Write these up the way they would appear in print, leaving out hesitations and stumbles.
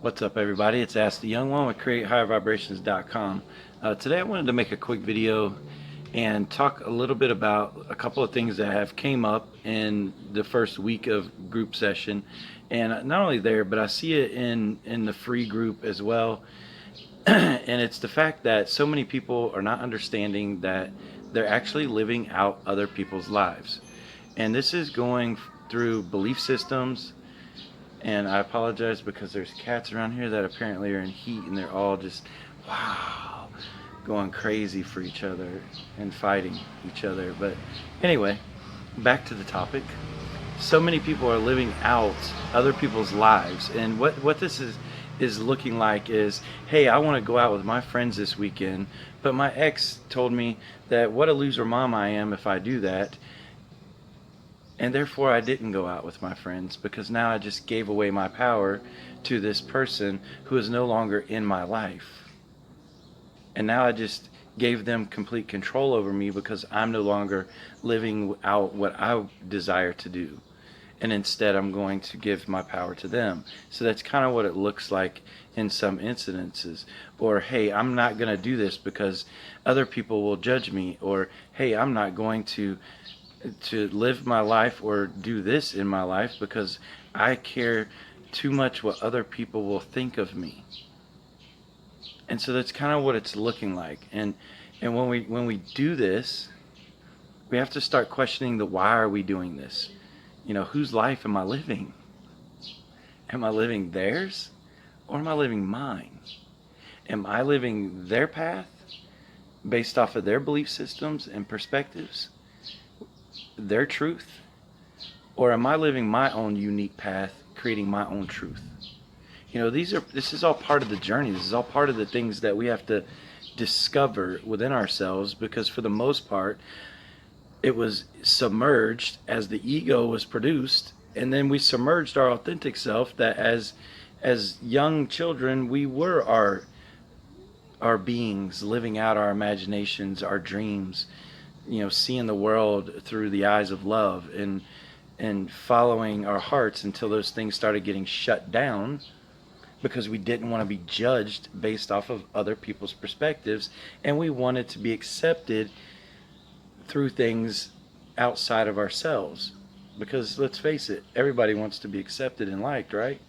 What's up, everybody? It's Ask the Young One with CreateHigherVibrations.com. Today I wanted to make a quick video and talk a little bit about a couple of things that have came up in the first week of group session. And not only there, but I see it in the free group as well. And it's the fact that so many people are not understanding that they're actually living out other people's lives. And this is going through belief systems. And I apologize because there's cats around here that apparently are in heat and they're all just, wow, going crazy for each other and fighting each other. But anyway, back to the topic. So many people are living out other people's lives. And what this is looking like is, hey, I want to go out with my friends this weekend, but my ex told me that what a loser mom I am if I do that. And therefore I didn't go out with my friends because now I just gave away my power to this person who is no longer in my life. And now I just gave them complete control over me because I'm no longer living out what I desire to do. And instead I'm going to give my power to them. So that's kind of what it looks like in some incidences. Or, hey, I'm not going to do this because other people will judge me. Or, hey, I'm not going to live my life or do this in my life because I care too much what other people will think of me. And so that's kind of what it's looking like. And when we do this, we have to start questioning the why are we doing this? You know, whose life am I living? Am I living theirs or am I living mine? Am I living their path based off of their belief systems and perspectives? Their truth, or am I living my own unique path, creating my own truth? You know, this is all part of the journey. This is all part of the things that we have to discover within ourselves, because for the most part it was submerged as the ego was produced, and then we submerged our authentic self, that as young children we were our beings, living out our imaginations, our dreams, you know, seeing the world through the eyes of love and following our hearts until those things started getting shut down because we didn't want to be judged based off of other people's perspectives, and we wanted to be accepted through things outside of ourselves, because let's face it, everybody wants to be accepted and liked, right?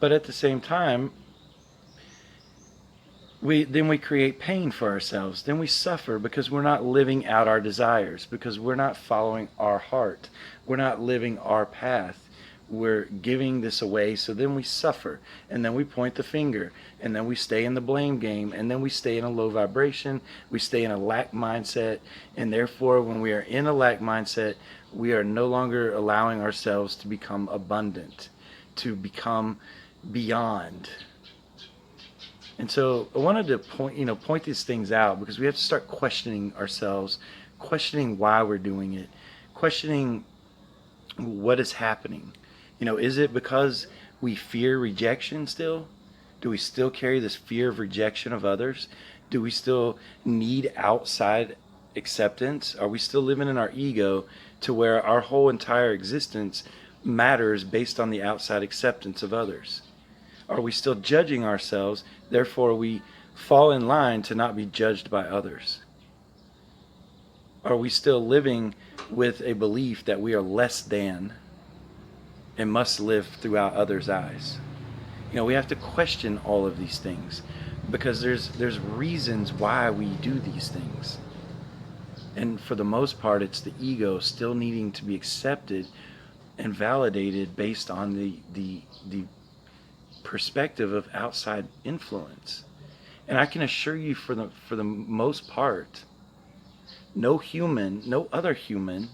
But at the same time, we create pain for ourselves. Then we suffer because we're not living out our desires, because we're not following our heart. We're not living our path. We're giving this away, so then we suffer, and then we point the finger, and then we stay in the blame game, and then we stay in a low vibration. We stay in a lack mindset, and therefore when we are in a lack mindset, we are no longer allowing ourselves to become abundant, to become beyond. And so I wanted to point these things out, because we have to start questioning ourselves, questioning why we're doing it, questioning what is happening. You know, is it because we fear rejection still? Do we still carry this fear of rejection of others? Do we still need outside acceptance? Are we still living in our ego to where our whole entire existence matters based on the outside acceptance of others? Are we still judging ourselves, therefore we fall in line to not be judged by others? Are we still living with a belief that we are less than and must live throughout others' eyes? You know, we have to question all of these things, because there's reasons why we do these things. And for the most part, it's the ego still needing to be accepted and validated based on the perspective of outside influence. And I can assure you, for the most part, no other human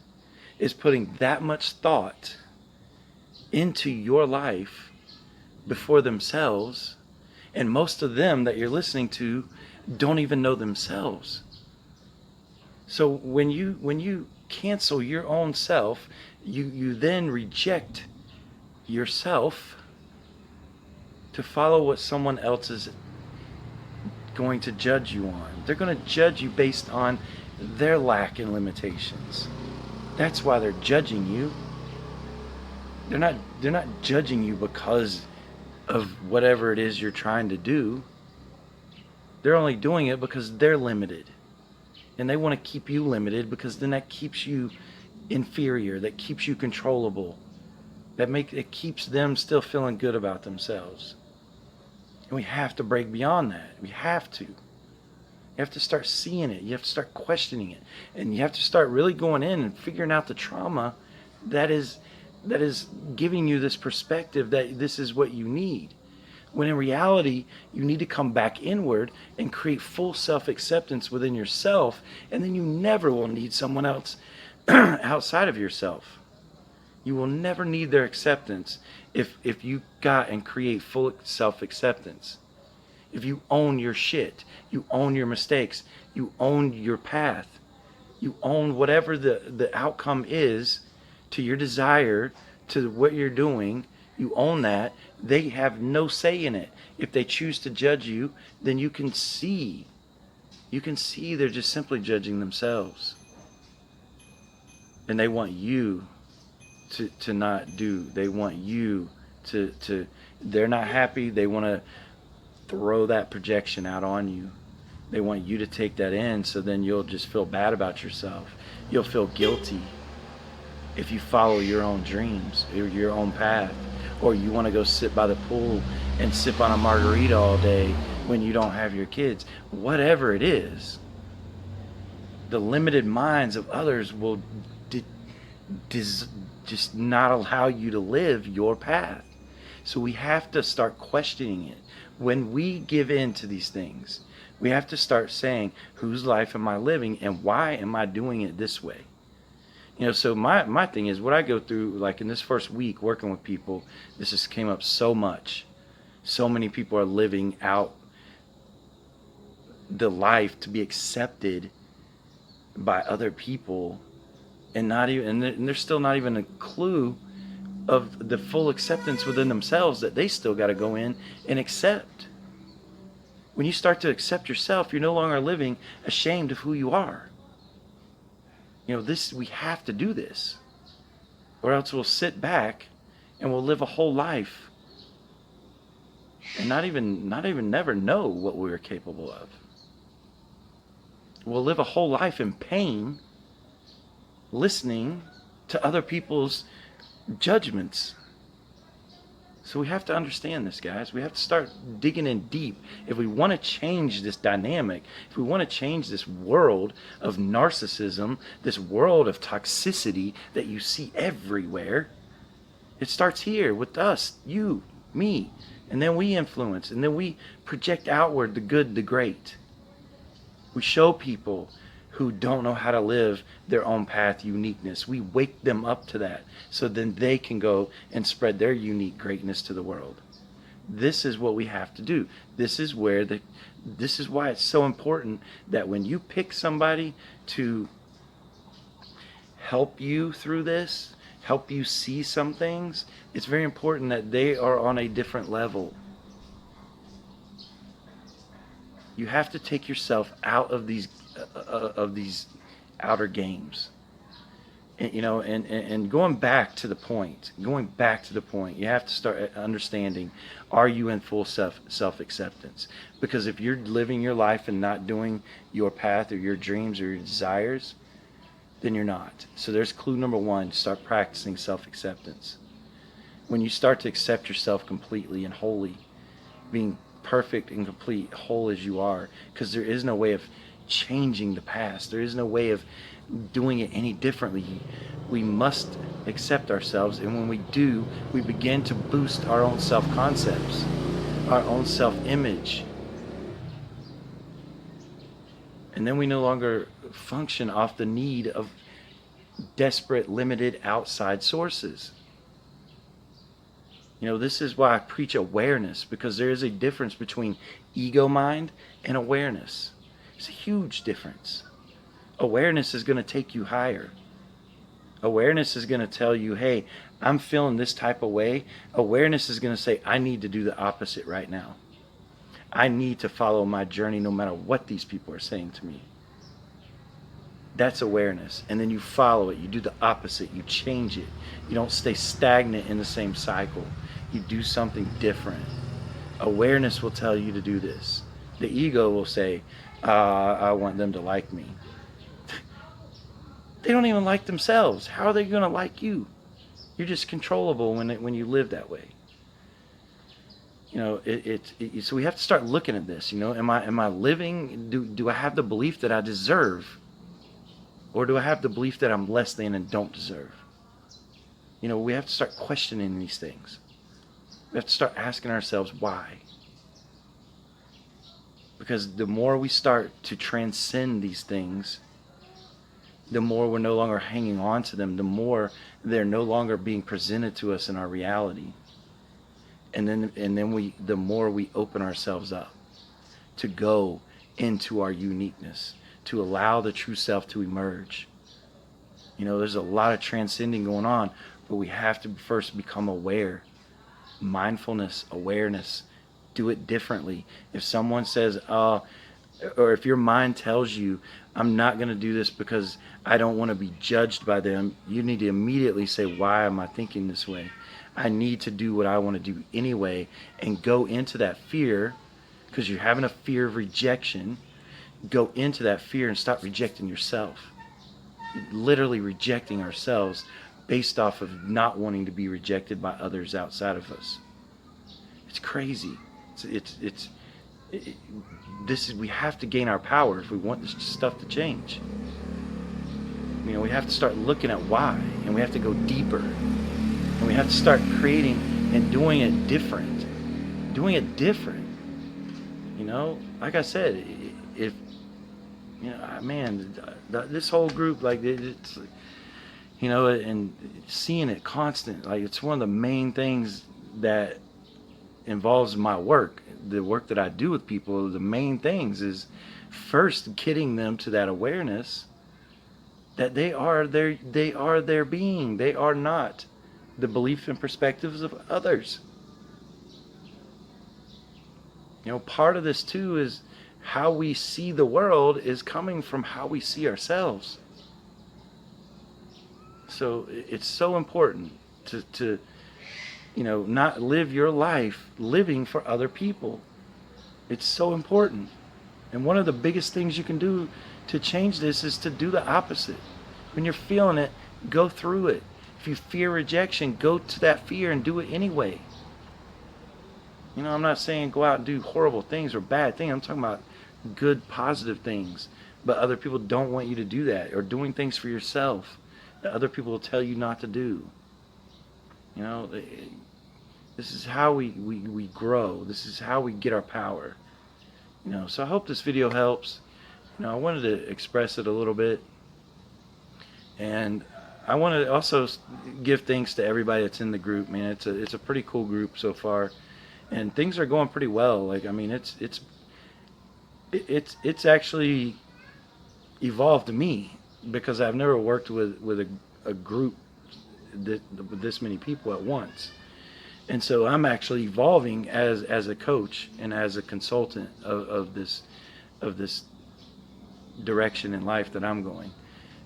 is putting that much thought into your life before themselves, and most of them that you're listening to don't even know themselves. So when you cancel your own self, you then reject yourself to follow what someone else is going to judge you on. They're going to judge you based on their lack and limitations. That's why they're judging you. They're not judging you because of whatever it is you're trying to do, they're only doing it because they're limited. And they want to keep you limited because then that keeps you inferior, that keeps you controllable, it keeps them still feeling good about themselves. And we have to break beyond that. We have to. You have to start seeing it. You have to start questioning it. And you have to start really going in and figuring out the trauma that is giving you this perspective that this is what you need. When in reality, you need to come back inward and create full self-acceptance within yourself, and then you never will need someone else outside of yourself. You will never need their acceptance if you got and create full self-acceptance. If you own your shit, you own your mistakes, you own your path, you own whatever the outcome is to your desire, to what you're doing, you own that. They have no say in it. If they choose to judge you, then you can see they're just simply judging themselves. And they want you to not do. They want you to they're not happy. They want to throw that projection out on you. They want you to take that in, so then you'll just feel bad about yourself. You'll feel guilty if you follow your own dreams, your own path. Or you want to go sit by the pool and sip on a margarita all day when you don't have your kids. Whatever it is, the limited minds of others will just not allow you to live your path. So we have to start questioning it. When we give in to these things, we have to start saying, whose life am I living and why am I doing it this way? You know, so my thing is, what I go through, like in this first week working with people, this just came up so much. So many people are living out the life to be accepted by other people, and there's still not even a clue of the full acceptance within themselves that they still got to go in and accept. When you start to accept yourself, you're no longer living ashamed of who you are. You know, we have to do this, or else we'll sit back and we'll live a whole life and not even never know what we are capable of. We'll live a whole life in pain, listening to other people's judgments. So we have to understand this, guys. We have to start digging in deep. If we want to change this dynamic, if we want to change this world of narcissism, this world of toxicity that you see everywhere, it starts here with us, you, me. And then we influence, and then we project outward the good, the great. We show people who don't know how to live their own path uniqueness. We wake them up to that so then they can go and spread their unique greatness to the world. This is what we have to do. This is why it's so important that when you pick somebody to help you through this, help you see some things, it's very important that they are on a different level. You have to take yourself out of these outer games, and, you know, and going back to the point, you have to start understanding, are you in full self-acceptance? Because if you're living your life and not doing your path or your dreams or your desires, then you're not. So there's clue number one: start practicing self-acceptance. When you start to accept yourself completely and wholly, being perfect and complete, whole as you are, because there is no way of changing the past. There is no way of doing it any differently. We must accept ourselves, and when we do, we begin to boost our own self-concepts, our own self-image, and then we no longer function off the need of desperate, limited outside sources. You know, this is why I preach awareness, because there is a difference between ego mind and awareness. It's a huge difference. Awareness is going to take you higher. Awareness is going to tell you, hey, I'm feeling this type of way. Awareness is going to say, I need to do the opposite right now. I need to follow my journey no matter what these people are saying to me. That's awareness. And then you follow it. You do the opposite. You change it. You don't stay stagnant in the same cycle. you do something different. Awareness will tell you to do this. The ego will say, I want them to like me. They don't even like themselves. How are they going to like you? You're just controllable when you live that way. You know, so we have to start looking at this. You know, am I living? Do I have the belief that I deserve, or do I have the belief that I'm less than and don't deserve? You know, we have to start questioning these things. We have to start asking ourselves why. Because the more we start to transcend these things, the more we're no longer hanging on to them, the more they're no longer being presented to us in our reality. And then the more we open ourselves up to go into our uniqueness, to allow the true self to emerge. You know, there's a lot of transcending going on, but we have to first become aware. Mindfulness, awareness, do it differently. If someone says, or if your mind tells you, I'm not going to do this because I don't want to be judged by them, you need to immediately say, why am I thinking this way? I need to do what I want to do anyway, and go into that fear, because you're having a fear of rejection. Go into that fear and stop rejecting yourself. Literally rejecting ourselves based off of not wanting to be rejected by others outside of us. It's crazy. We have to gain our power if we want this stuff to change. You know, we have to start looking at why, and we have to go deeper, and we have to start creating and doing it different. You know, like I said, if you know, man, this whole group, like it's, you know, and seeing it constant, like it's one of the main things that involves my work, the work that I do with people. The main things is first getting them to that awareness that they are their being. They are not the beliefs and perspectives of others. You know, part of this too is how we see the world is coming from how we see ourselves. So it's so important to you know, not live your life living for other people. It's so important. And one of the biggest things you can do to change this is to do the opposite. When you're feeling it, go through it. If you fear rejection, go to that fear and do it anyway. You know, I'm not saying go out and do horrible things or bad things. I'm talking about good, positive things. But other people don't want you to do that, or doing things for yourself that other people will tell you not to do. You know, this is how we grow. This is how we get our power. You know, so I hope this video helps. You know, I wanted to express it a little bit. And I want to also give thanks to everybody that's in the group, man. It's a pretty cool group so far. And things are going pretty well. Like, I mean, it's actually evolved me, because I've never worked with a group with this many people at once. And so I'm actually evolving as a coach and as a consultant of this direction in life that I'm going.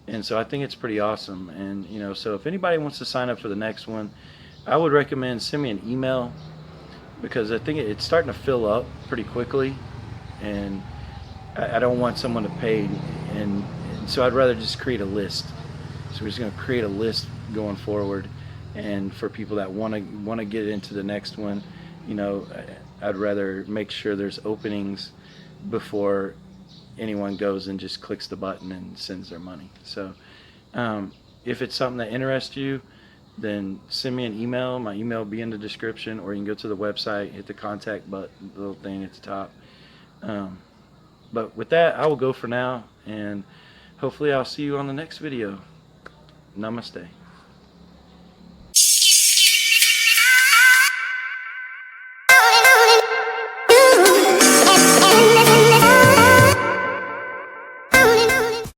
And so I think it's pretty awesome. And you know, so if anybody wants to sign up for the next one, I would recommend send me an email, because I think it's starting to fill up pretty quickly, and I don't want someone to pay, and so I'd rather just create a list. So we're just going to create a list going forward, and for people that want to get into the next one, you know, I'd rather make sure there's openings before anyone goes and just clicks the button and sends their money. So if it's something that interests you, then send me an email. My email will be in the description, or you can go to the website, hit the contact button, the little thing at the top. But with that, I will go for now, and hopefully I'll see you on the next video. Namaste.